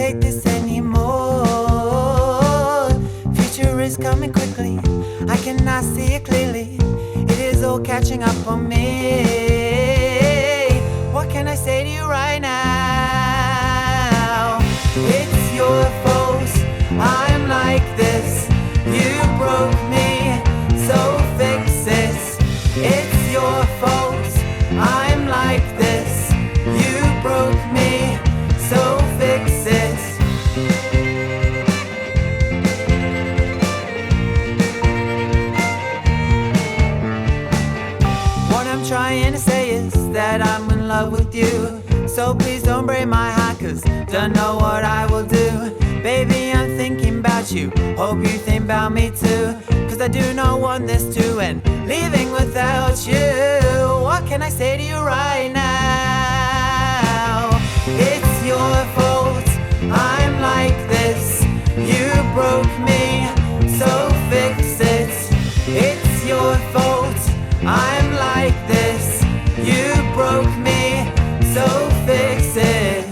take this anymore. Future is coming quickly, I cannot see it clearly. It is all catching up on me. What can I say to you right now? It's your fault, I'm like this. You broke me, so fix it. It's your fault, I'm like this. You broke me, so fix it. What I'm trying to say is that I'm in love with you. So please don't break my heart, cause don't know what I will do. Baby, I'm thinking about you, hope you think about me too. Cause I do not want this to end, leaving without you. What can I say to you right now? It's your fault, I'm like this. You broke me, so fix it. It's your fault, I'm like this. You broke me, so fix it.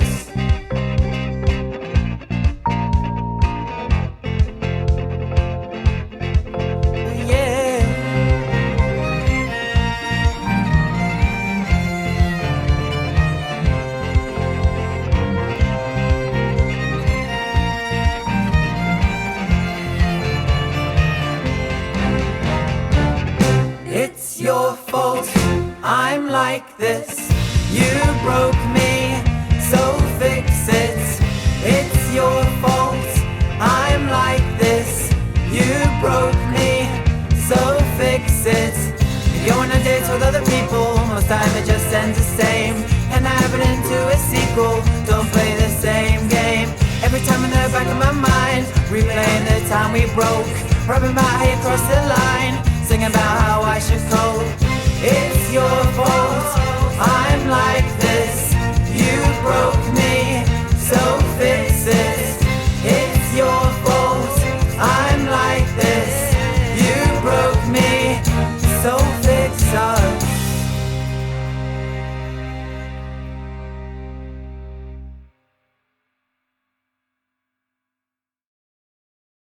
It's your fault, I'm like this. You broke me, so fix it. It's your fault, I'm like this. You broke me, so fix it. If you're on a date with other people, most time it just ends the same. And I happen into a sequel, don't play the same game. Every time in the back of my mind, replaying the time we broke, rubbing my hair across the line, singing about how I should cope. It's your fault, I'm like this. You broke me, so